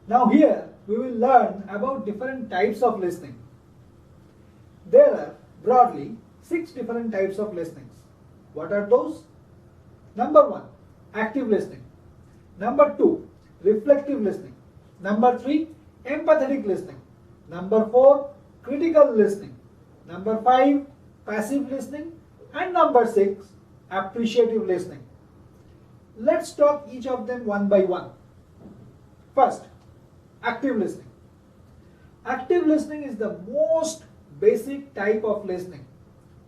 Now here we will learn about different types of listening. There are broadly 6 different types of listenings. What are those? Number 1, active listening. Number 2, reflective listening. Number 3, empathetic listening. Number 4, critical listening. Number 5, passive listening. And number 6, appreciative listening. Let's talk each of them one by one. First, active listening. Active listening is the most basic type of listening.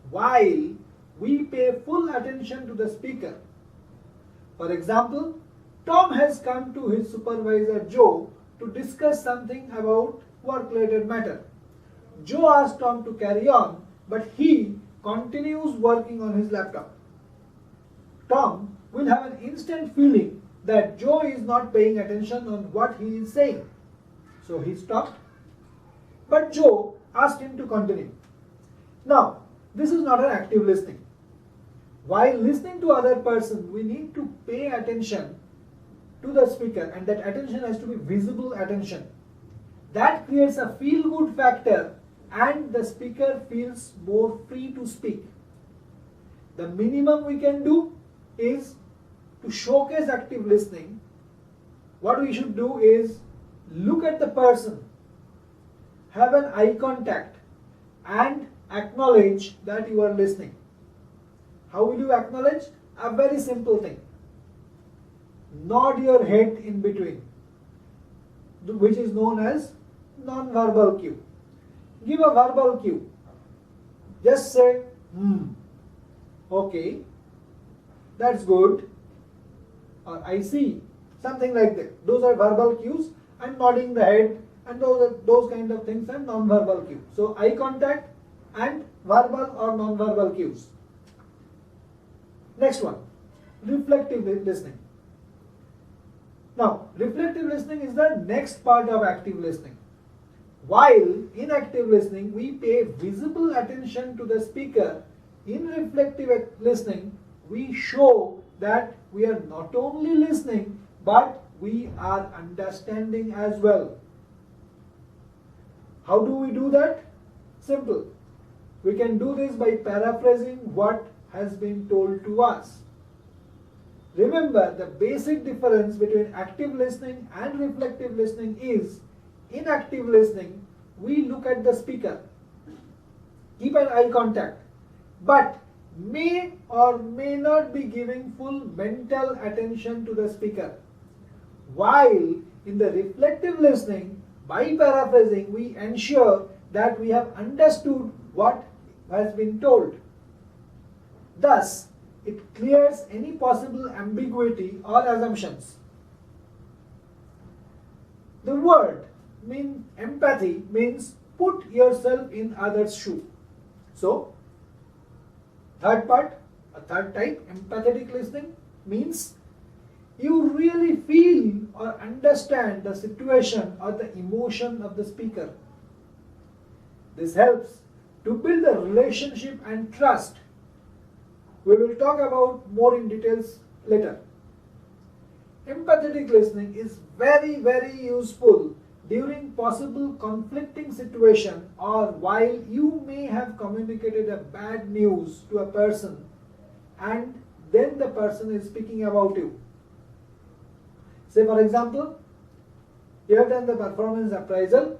While we pay full attention to the speaker. For example, Tom has come to his supervisor Joe to discuss something about work-related matter. Joe asked Tom to carry on, but he continues working on his laptop. Tom will have an instant feeling that Joe is not paying attention on what he is saying. So he stopped. But Joe asked him to continue. Now, this is not an active listening. While listening to other person, we need to pay attention to the speaker, and that attention has to be visible attention. That creates a feel-good factor and the speaker feels more free to speak. The minimum we can do is to showcase active listening. What we should do is look at the person, have an eye contact and acknowledge that you are listening. How will you acknowledge? A very simple thing. Nod your head in between, which is known as non-verbal cue. Give a verbal cue. Just say, okay, that's good, or I see, something like that. Those are verbal cues, and nodding the head, and those kind of things are non-verbal cues. So eye contact and verbal or non-verbal cues. Next one, reflective listening. Now, reflective listening is the next part of active listening. While in active listening, we pay visible attention to the speaker, in reflective listening, we show that we are not only listening, but we are understanding as well. How do we do that? Simple. We can do this by paraphrasing what has been told to us. Remember, the basic difference between active listening and reflective listening is, in active listening, we look at the speaker, keep an eye contact, but may or may not be giving full mental attention to the speaker. While in the reflective listening, by paraphrasing, we ensure that we have understood what has been told. Thus, it clears any possible ambiguity or assumptions. The word empathy means put yourself in others' shoe. So, third part, a third type, empathetic listening, means you really feel or understand the situation or the emotion of the speaker. This helps to build a relationship and trust. We will talk about more in details later. Empathetic listening is very, very useful during possible conflicting situation or while you may have communicated a bad news to a person and then the person is speaking about you. Say for example, you have done the performance appraisal,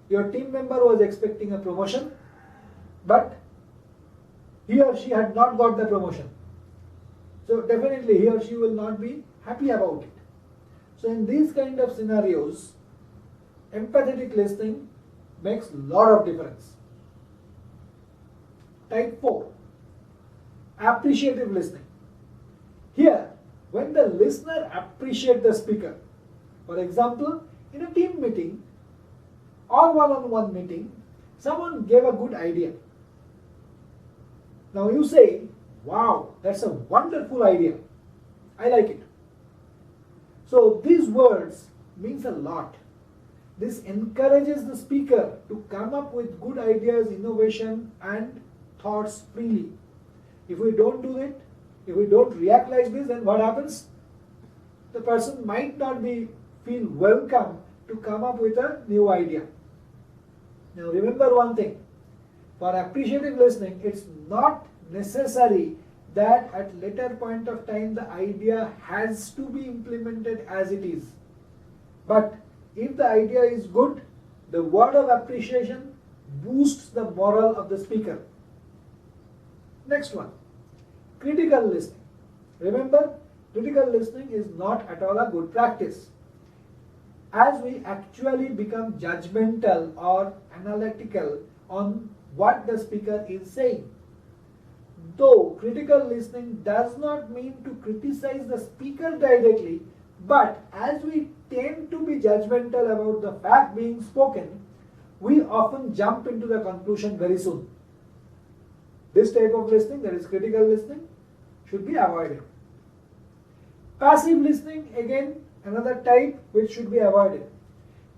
your team member was expecting a promotion, but he or she had not got the promotion. So definitely he or she will not be happy about it. So in these kind of scenarios, empathetic listening makes a lot of difference. Type 4, appreciative listening. Here, when the listener appreciates the speaker, for example, in a team meeting or one-on-one meeting, someone gave a good idea. Now you say, wow, that's a wonderful idea. I like it. So these words means a lot. This encourages the speaker to come up with good ideas, innovation and thoughts freely. If we don't do it, if we don't react like this, then what happens? The person might not be feel welcome to come up with a new idea. Now remember one thing, for appreciative listening, it's not necessary that at later point of time the idea has to be implemented as it is. But if the idea is good, the word of appreciation boosts the morale of the speaker. Next one, critical listening. Remember, critical listening is not at all a good practice, as we actually become judgmental or analytical on what the speaker is saying. Though critical listening does not mean to criticize the speaker directly, but as we tend to be judgmental about the fact being spoken, we often jump into the conclusion very soon. This type of listening, that is critical listening, should be avoided. Passive listening, again, another type which should be avoided.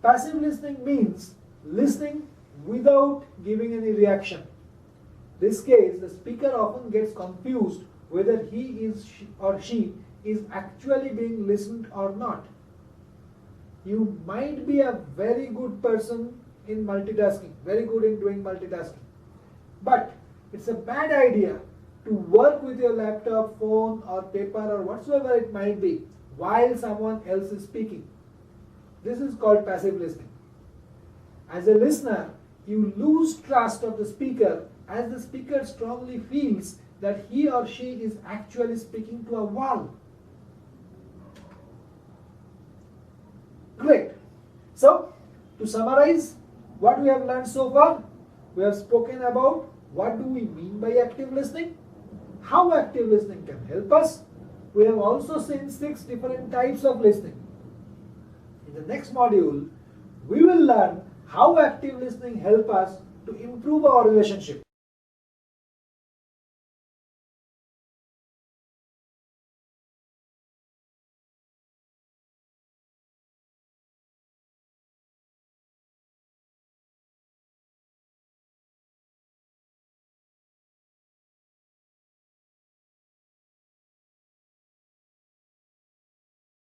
Passive listening means listening without giving any reaction. In this case, the speaker often gets confused whether he or she is actually being listened or not. You might be a very good person in multitasking, very good in doing multitasking, but it's a bad idea to work with your laptop, phone or paper or whatsoever it might be while someone else is speaking. This is called passive listening. As a listener, you lose trust of the speaker as the speaker strongly feels that he or she is actually speaking to a wall. Great. So, to summarize what we have learned so far, we have spoken about what do we mean by active listening, how active listening can help us. We have also seen 6 different types of listening. In the next module, we will learn how active listening helps us to improve our relationship.